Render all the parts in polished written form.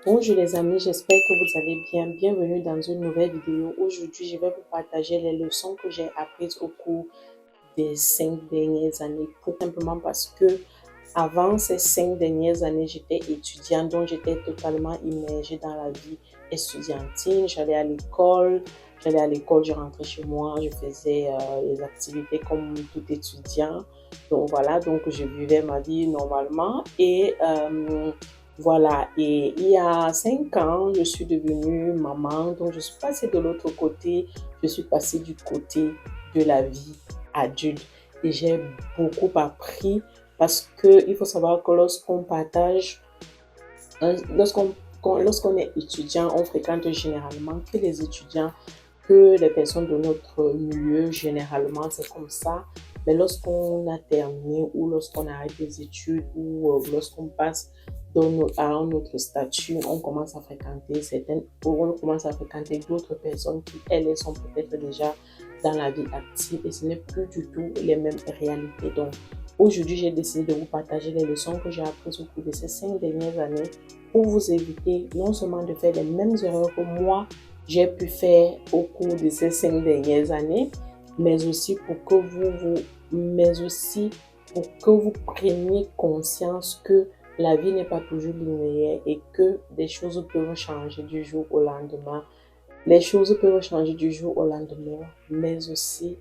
Bonjour les amis, j'espère que vous allez bien. Bienvenue dans une nouvelle vidéo. Aujourd'hui, je vais vous partager les leçons que j'ai apprises au cours des 5 dernières années. Tout simplement parce que avant ces 5 dernières années, j'étais étudiante, donc j'étais totalement immergée dans la vie estudiantine. J'allais à l'école, je rentrais chez moi, je faisais les activités comme tout étudiant. Donc voilà, donc je vivais ma vie normalement voilà, et il y a 5 ans, je suis devenue maman, donc je suis passée de l'autre côté, je suis passée du côté de la vie adulte et j'ai beaucoup appris parce qu'il faut savoir que lorsqu'on partage, lorsqu'on est étudiant, on fréquente généralement que les étudiants, que les personnes de notre milieu, généralement c'est comme ça. Mais lorsqu'on a terminé ou lorsqu'on arrête les études ou lorsqu'on passe à un autre statut, on commence à fréquenter d'autres personnes qui, elles sont peut-être déjà dans la vie active et ce n'est plus du tout les mêmes réalités. Donc, aujourd'hui, j'ai décidé de vous partager les leçons que j'ai apprises au cours de ces 5 dernières années pour vous éviter non seulement de faire les mêmes erreurs que moi, j'ai pu faire au cours de ces 5 dernières années, mais aussi pour que vous preniez conscience que la vie n'est pas toujours linéaire et que des choses peuvent changer du jour au lendemain. Les choses peuvent changer du jour au lendemain, mais aussi,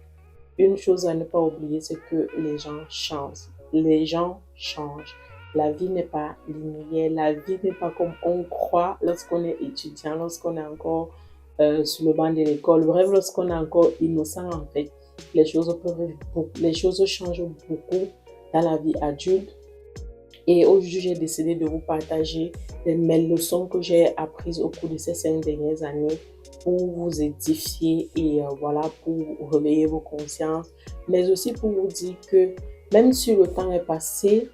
une chose à ne pas oublier, c'est que les gens changent. Les gens changent. La vie n'est pas linéaire. La vie n'est pas comme on croit lorsqu'on est étudiant, lorsqu'on est encore sur le banc de l'école. Bref, lorsqu'on est encore innocent, en fait, les choses changent beaucoup dans la vie adulte. Et aujourd'hui, j'ai décidé de vous partager mes leçons que j'ai apprises au cours de ces 5 dernières années pour vous édifier et voilà, pour réveiller vos consciences, mais aussi pour vous dire que même si le temps est passé,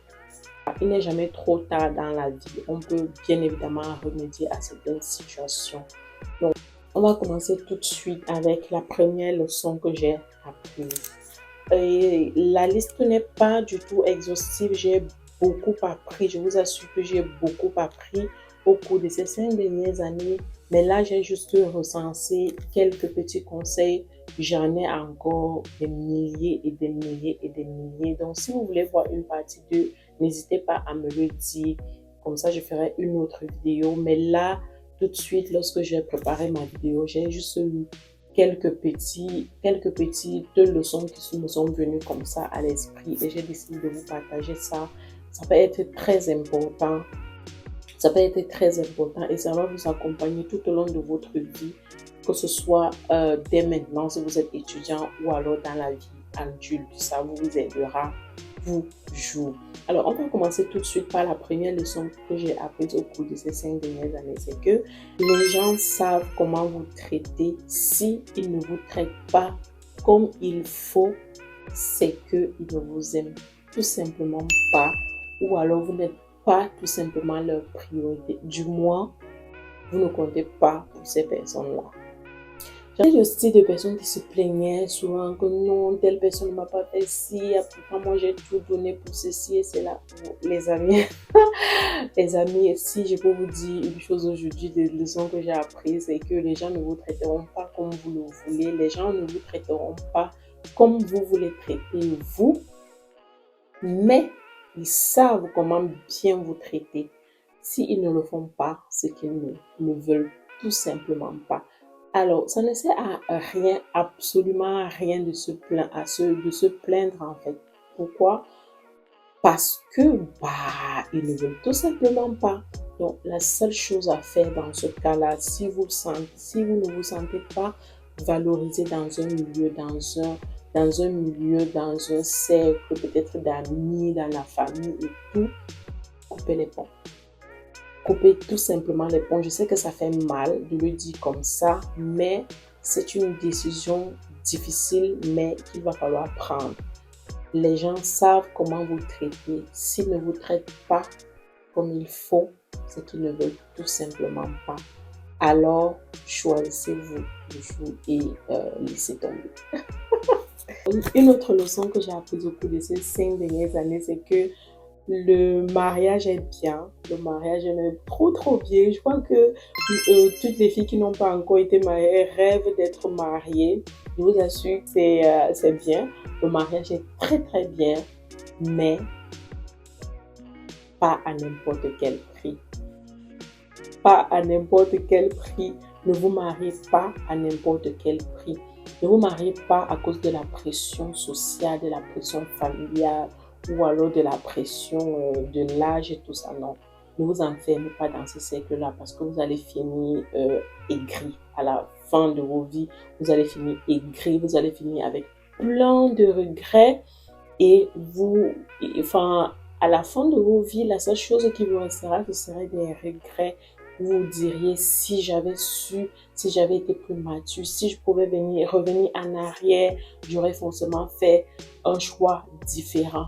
il n'est jamais trop tard dans la vie. On peut bien évidemment remédier à certaines situations. Donc, on va commencer tout de suite avec la première leçon que j'ai apprise. Et la liste n'est pas du tout exhaustive. J'ai beaucoup appris. Je vous assure que j'ai beaucoup appris au cours de ces 5 dernières années. Mais là, j'ai juste recensé quelques petits conseils. J'en ai encore des milliers et des milliers et des milliers. Donc, si vous voulez voir une partie 2, n'hésitez pas à me le dire. Comme ça, je ferai une autre vidéo. Mais là, tout de suite, lorsque j'ai préparé ma vidéo, j'ai juste lu quelques petites leçons qui me sont venues comme ça à l'esprit et j'ai décidé de vous partager ça. Ça peut être très important. Ça peut être très important et ça va vous accompagner tout au long de votre vie, que ce soit dès maintenant si vous êtes étudiant ou alors dans la vie adulte. Ça vous aidera toujours. Alors, on va commencer tout de suite par la première leçon que j'ai apprise au cours de ces 5 dernières années. C'est que les gens savent comment vous traiter. Si ils ne vous traitent pas comme il faut, c'est qu'ils ne vous aiment tout simplement pas ou alors vous n'êtes pas tout simplement leur priorité. Du moins, vous ne comptez pas pour ces personnes-là. J'ai le style de personnes qui se plaignaient souvent que non, telle personne ne m'a pas fait ci, pourtant moi j'ai tout donné pour ceci et cela. Les amis, les amis, si je peux vous dire une chose aujourd'hui, des leçons que j'ai apprises, c'est que les gens ne vous traiteront pas comme vous le voulez, les gens ne vous traiteront pas comme vous voulez traiter vous, mais ils savent comment bien vous traiter. S'ils ne le font pas, c'est qu'ils ne veulent tout simplement pas. Alors, ça ne sert à rien, absolument à rien de se plaindre en fait. Pourquoi? Parce que ils ne veulent tout simplement pas. Donc, la seule chose à faire dans ce cas-là, si vous ne vous sentez pas valorisé dans un milieu, dans un cercle peut-être d'amis, dans la famille et tout, coupez les ponts. Couper tout simplement les ponts. Je sais que ça fait mal de le dire comme ça, mais c'est une décision difficile, mais qu'il va falloir prendre. Les gens savent comment vous traiter. S'ils ne vous traitent pas comme il faut, c'est qu'ils ne veulent tout simplement pas. Alors, choisissez-vous et laissez tomber. Une autre leçon que j'ai apprise au cours de ces 5 dernières années, c'est que Le mariage est bien, le mariage est même trop bien. Je crois que toutes les filles qui n'ont pas encore été mariées rêvent d'être mariées. Je vous assure que c'est bien. Le mariage est très bien, mais pas à n'importe quel prix. Pas à n'importe quel prix. Ne vous mariez pas à n'importe quel prix. Ne vous mariez pas à cause de la pression sociale, de la pression familiale ou alors de la pression de l'âge et tout ça. Non, ne vous enfermez pas dans ce cercle-là parce que vous allez finir aigri à la fin de vos vies. Vous allez finir aigri, vous allez finir avec plein de regrets et enfin, à la fin de vos vies, la seule chose qui vous restera, ce serait des regrets. Vous diriez, si j'avais su, si j'avais été plus mature, si je pouvais revenir en arrière, j'aurais forcément fait un choix différent.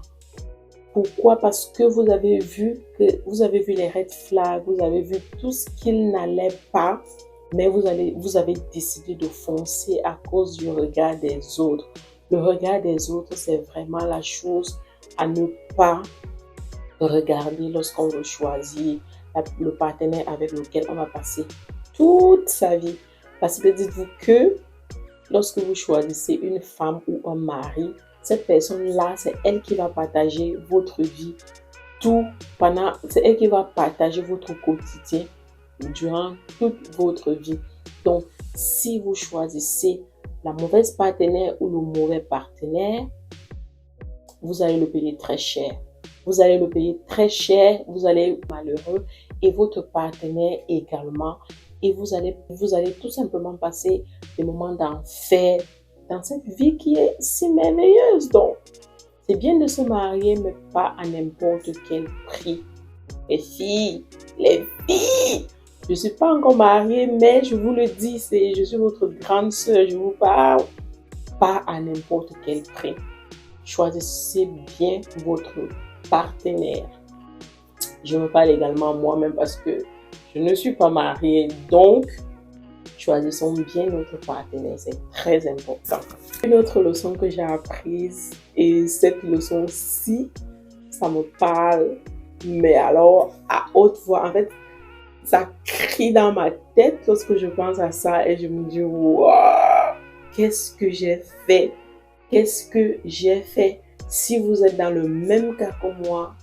Pourquoi? Parce que vous avez vu les red flags, vous avez vu tout ce qu'il n'allait pas, mais vous avez décidé de foncer à cause du regard des autres. Le regard des autres, c'est vraiment la chose à ne pas regarder lorsqu'on veut choisir le partenaire avec lequel on va passer toute sa vie. Parce que dites-vous que lorsque vous choisissez une femme ou un mari, cette personne-là, c'est elle qui va partager votre vie c'est elle qui va partager votre quotidien durant toute votre vie. Donc, si vous choisissez la mauvaise partenaire ou le mauvais partenaire, vous allez le payer très cher. Vous allez le payer très cher, vous allez être malheureux et votre partenaire également. Et vous allez tout simplement passer des moments d'enfer dans cette vie qui est si merveilleuse. Donc, c'est bien de se marier, mais pas à n'importe quel prix. Les filles, je ne suis pas encore mariée, mais je vous le dis, je suis votre grande sœur, je vous parle, pas à n'importe quel prix. Choisissez bien votre partenaire. Je me parle également moi-même parce que je ne suis pas mariée, donc choisissons bien notre partenaire, c'est très important. Une autre leçon que j'ai apprise, et cette leçon-ci, ça me parle, mais alors à haute voix, en fait, ça crie dans ma tête lorsque je pense à ça et je me dis, waouh, qu'est-ce que j'ai fait? Qu'est-ce que j'ai fait? Si vous êtes dans le même cas que moi,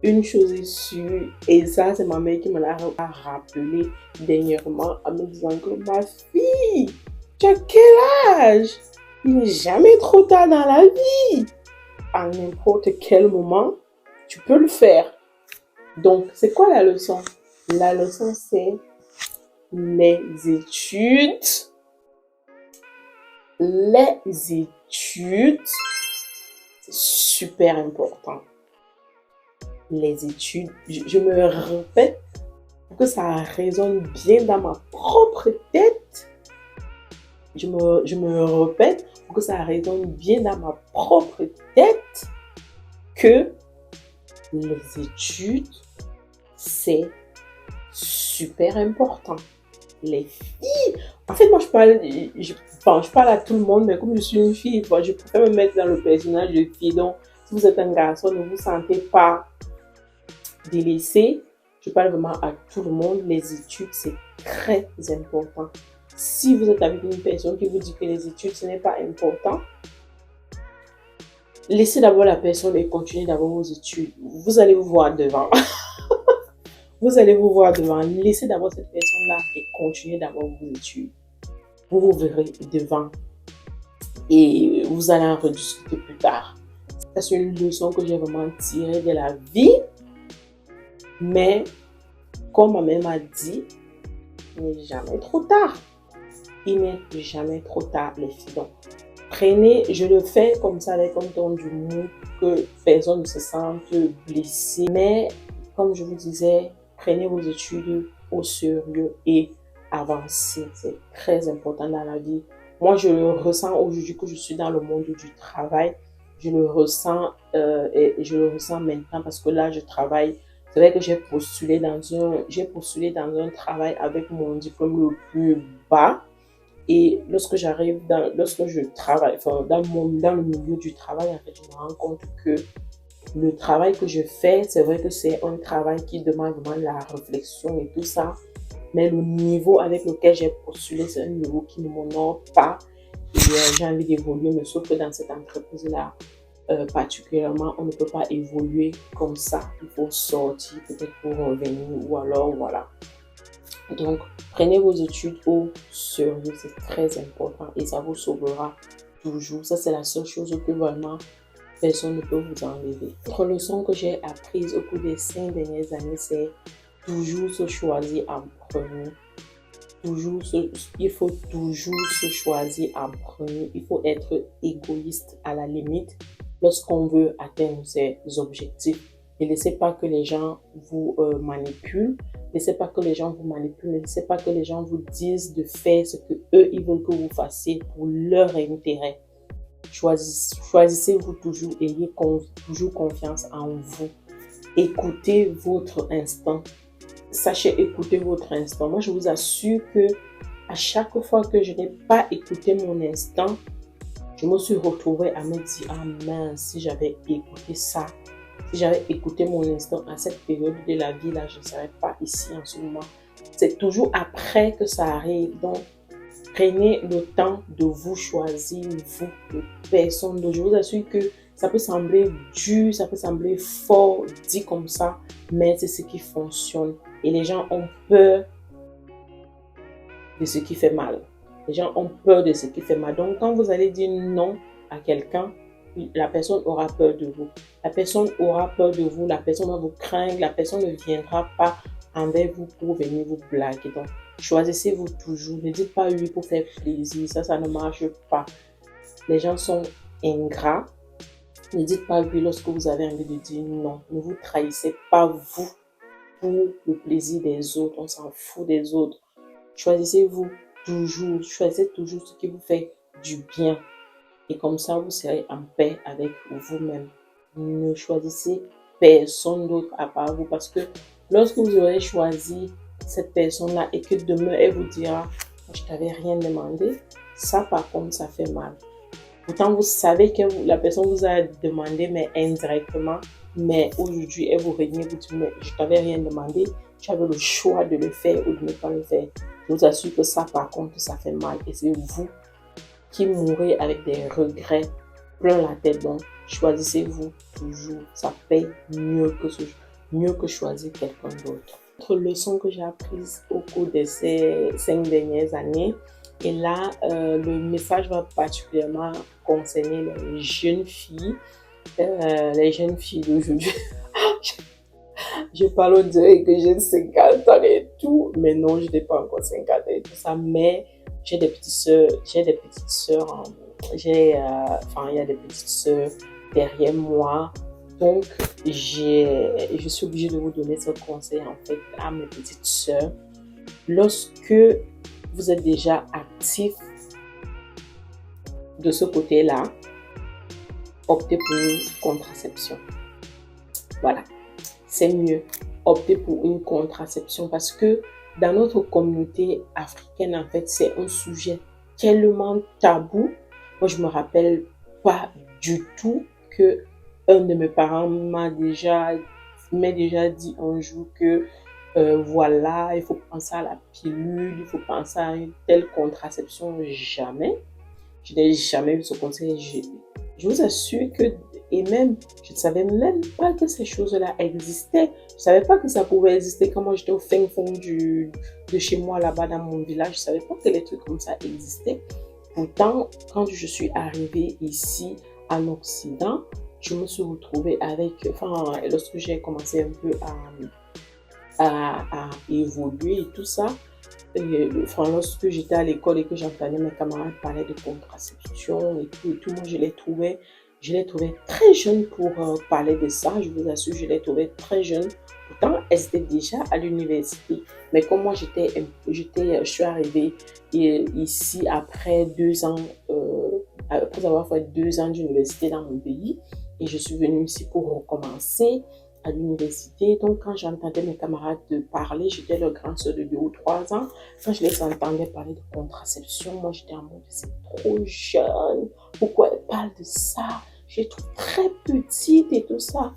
une chose est sûre, et ça, c'est ma mère qui me l'a rappelé dernièrement en me disant que ma fille, tu as quel âge? Il n'est jamais trop tard dans la vie. À n'importe quel moment, tu peux le faire. Donc, c'est quoi la leçon? La leçon, c'est les études. Les études, c'est super important. Les études, je me répète pour que ça résonne bien dans ma propre tête. Je me répète pour que ça résonne bien dans ma propre tête que les études, c'est super important. Les filles, en fait, moi je parle à tout le monde, mais comme je suis une fille, je préfère me mettre dans le personnage de fille. Donc, si vous êtes un garçon, ne vous sentez pas délaissé. Je parle vraiment à tout le monde. Les études, c'est très important. Si vous êtes avec une personne qui vous dit que les études, ce n'est pas important, laissez d'abord la personne et continuez d'abord vos études. Vous allez vous voir devant. Vous allez vous voir devant. Laissez d'abord cette personne-là et continuez d'abord vos études. Vous vous verrez devant. Et vous allez en rediscuter plus tard. Ça, c'est une leçon que j'ai vraiment tirée de la vie. Mais, comme ma mère m'a dit, il n'est jamais trop tard. Il n'est jamais trop tard, les filles. Donc, prenez, je le fais comme ça avec un ton d'humour pour que personne ne se sente blessé. Mais, comme je vous disais, prenez vos études au sérieux et avancez. C'est très important dans la vie. Moi, je le ressens aujourd'hui que je suis dans le monde du travail. Je le ressens et je le ressens maintenant parce que là, je travaille. C'est vrai que j'ai postulé dans un travail avec mon diplôme le plus bas. Et lorsque je travaille, dans le milieu du travail, en fait, je me rends compte que le travail que je fais, c'est vrai que c'est un travail qui demande vraiment la réflexion et tout ça. Mais le niveau avec lequel j'ai postulé, c'est un niveau qui ne m'honore pas. Et j'ai envie d'évoluer, mais sauf que dans cette entreprise-là, particulièrement, on ne peut pas évoluer comme ça. Il faut sortir peut-être pour revenir ou alors voilà. Donc, prenez vos études au sérieux, c'est très important et ça vous sauvera toujours. Ça, c'est la seule chose que vraiment personne ne peut vous enlever. Autre leçon que j'ai apprise au cours des 5 dernières années, c'est toujours se choisir en premier. Il faut toujours se choisir en premier. Il faut être égoïste à la limite lorsqu'on veut atteindre ses objectifs. Ne laissez pas que les gens vous manipulent. Ne laissez pas que les gens vous manipulent. Ne laissez pas que les gens vous disent de faire ce que eux ils veulent que vous fassiez pour leur intérêt. Choisissez-vous toujours. Ayez toujours confiance en vous. Écoutez votre instinct. Sachez écouter votre instinct. Moi, je vous assure que à chaque fois que je n'ai pas écouté mon instinct, je me suis retrouvée à me dire, ah mince, si j'avais écouté ça, si j'avais écouté mon instinct à cette période de la vie là, je ne serais pas ici en ce moment. C'est toujours après que ça arrive. Donc, prenez le temps de vous choisir, vous, de personne d'autre. Je vous assure que ça peut sembler dur, ça peut sembler fort, dit comme ça, mais c'est ce qui fonctionne. Et les gens ont peur de ce qui fait mal. Les gens ont peur de ce qui fait mal. Donc, quand vous allez dire non à quelqu'un, la personne aura peur de vous. La personne aura peur de vous. La personne va vous craindre. La personne ne viendra pas envers vous pour venir vous blaguer. Donc, choisissez-vous toujours. Ne dites pas oui pour faire plaisir. Ça ne marche pas. Les gens sont ingrats. Ne dites pas oui lorsque vous avez envie de dire non. Ne vous trahissez pas vous pour le plaisir des autres. On s'en fout des autres. Choisissez-vous toujours. Choisissez toujours ce qui vous fait du bien. Et comme ça, vous serez en paix avec vous-même. Ne choisissez personne d'autre à part vous. Parce que lorsque vous aurez choisi cette personne-là et que demain, elle vous dira, je ne t'avais rien demandé, ça par contre, ça fait mal. Pourtant, vous savez que la personne vous a demandé, mais indirectement. Mais aujourd'hui, elle vous renie, vous dit, mais je ne t'avais rien demandé. Tu avais le choix de le faire ou de ne pas le faire. Je vous assure que ça, par contre, ça fait mal. Et c'est vous qui mourrez avec des regrets plein la tête. Donc, choisissez-vous toujours. Ça paye mieux que choisir quelqu'un d'autre. Autre leçon que j'ai apprise au cours de ces 5 dernières années, et là, le message va particulièrement concerner les jeunes filles. Les jeunes filles d'aujourd'hui. Je parle au dirait que j'ai 50 ans et tout, mais non, je n'ai pas encore 50 ans et tout ça, mais j'ai des petites sœurs, il y a des petites sœurs derrière moi, donc je suis obligée de vous donner ce conseil en fait à mes petites sœurs. Lorsque vous êtes déjà actif de ce côté-là, optez pour une contraception. Voilà. C'est mieux opter pour une contraception parce que dans notre communauté africaine, en fait, c'est un sujet tellement tabou. Moi, je me rappelle pas du tout que un de mes parents m'a déjà dit un jour que voilà, il faut penser à la pilule, il faut penser à une telle contraception. Jamais. Je n'ai jamais eu ce conseil. Je vous assure que, et même, je ne savais même pas que ces choses-là existaient. Je ne savais pas que ça pouvait exister. Quand moi, j'étais au fin fond de chez moi, là-bas, dans mon village, je ne savais pas que les trucs comme ça existaient. Pourtant, quand je suis arrivée ici, en Occident, je me suis retrouvée avec, lorsque j'ai commencé un peu à évoluer et tout ça, lorsque j'étais à l'école et que j'entendais mes camarades parler de contraception et tout, moi je les trouvais très jeunes pour parler de ça. Je vous assure, je les trouvais très jeunes. Pourtant, elles étaient déjà à l'université. Mais comme moi, je suis arrivée ici après 2 ans, après avoir fait 2 ans d'université dans mon pays, et je suis venue ici pour recommencer à l'université. Donc, quand j'entendais mes camarades parler, j'étais leur grande sœur de 2 ou 3 ans. Quand je les entendais parler de contraception, moi, j'étais en mode, c'est trop jeune. Pourquoi elle parle de ça? je trouve très petite et tout ça.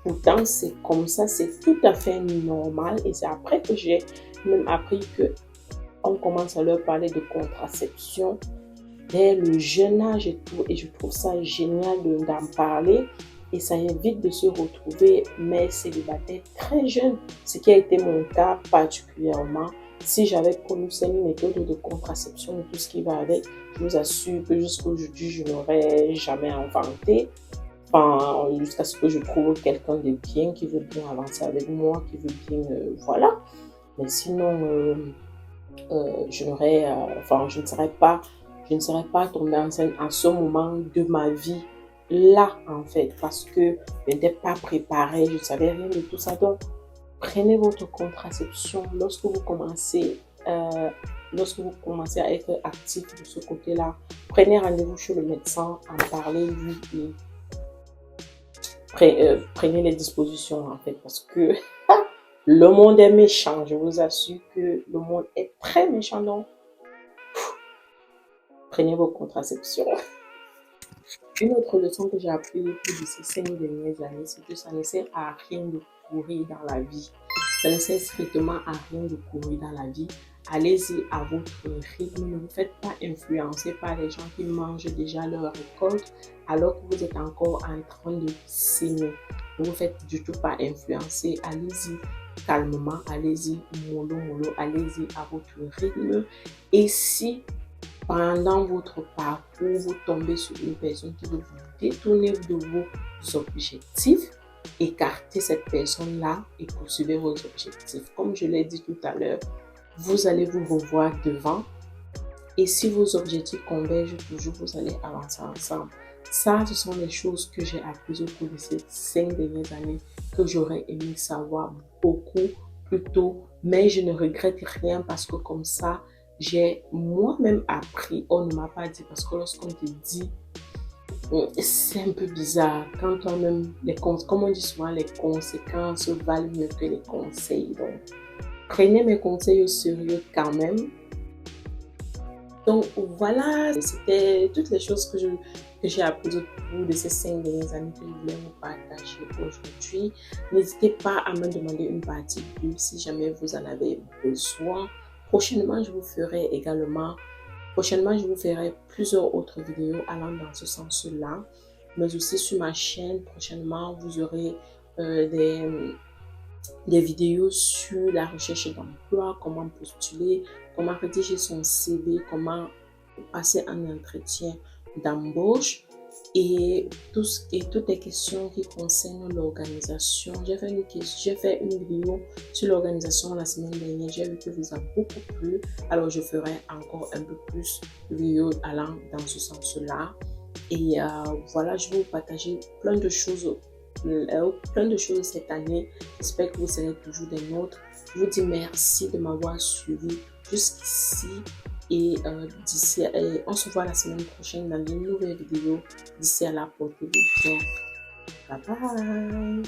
Pourtant, c'est comme ça, c'est tout à fait normal. Et c'est après que j'ai même appris que on commence à leur parler de contraception dès le jeune âge et tout. Et je trouve ça génial d'en parler. Et ça évite de se retrouver mère célibataire très jeune, ce qui a été mon cas particulièrement. Si j'avais connu ces méthodes de contraception et tout ce qui va avec, je vous assure que jusqu'à aujourd'hui, je n'aurais jamais inventé. Enfin, jusqu'à ce que je trouve quelqu'un de bien qui veut bien avancer avec moi, qui veut bien, voilà. Mais sinon, je n'aurais, enfin, je ne serais pas tombée enceinte à ce moment de ma vie là, en fait, parce que je n'étais pas préparée, je ne savais rien de tout ça. Donc, prenez votre contraception lorsque vous commencez à être actif de ce côté-là. Prenez rendez-vous chez le médecin, en parlez lui et prenez les dispositions, en fait, parce que le monde est méchant. Je vous assure que le monde est très méchant. Donc, prenez vos contraceptions. Une autre leçon que j'ai appris au cours de ces 5 dernières années, c'est que ça ne sert à rien de courir dans la vie. Ça ne sert strictement à rien de courir dans la vie. Allez-y à votre rythme. Ne vous faites pas influencer par les gens qui mangent déjà leur récolte alors que vous êtes encore en train de s'aimer. Ne vous faites du tout pas influencer. Allez-y calmement, allez-y mollo mollo, allez-y à votre rythme. Et si pendant votre parcours, vous tombez sur une personne qui veut vous détourner de vos objectifs, écartez cette personne-là et poursuivez vos objectifs. Comme je l'ai dit tout à l'heure, vous allez vous revoir devant et si vos objectifs convergent toujours, vous allez avancer ensemble. Ça, ce sont les choses que j'ai apprises au cours de ces 5 dernières années que j'aurais aimé savoir beaucoup plus tôt, mais je ne regrette rien parce que comme ça, j'ai moi-même appris. On ne m'a pas dit parce que lorsqu'on te dit, c'est un peu bizarre. Quand toi-même, comme on dit souvent, les conséquences valent mieux que les conseils. Donc, prenez mes conseils au sérieux quand même. Donc voilà, c'était toutes les choses que j'ai apprises au cours de ces 5 dernières années que je voulais vous partager aujourd'hui. N'hésitez pas à me demander une partie 2 si jamais vous en avez besoin. Prochainement, je vous ferai plusieurs autres vidéos allant dans ce sens-là. Mais aussi sur ma chaîne, prochainement, vous aurez des vidéos sur la recherche d'emploi, comment postuler, comment rédiger son CV, comment passer un entretien d'embauche et toutes les questions qui concernent l'organisation. J'ai fait une vidéo sur l'organisation la semaine dernière. J'ai vu que vous a beaucoup plu. Alors, je ferai encore un peu plus de vidéos allant dans ce sens-là. Et voilà, je vais vous partager plein de choses cette année. J'espère que vous serez toujours des nôtres. Je vous dis merci de m'avoir suivi jusqu'ici et on se voit la semaine prochaine dans une nouvelle vidéo. D'ici à là, portez-vous bien. Bye bye.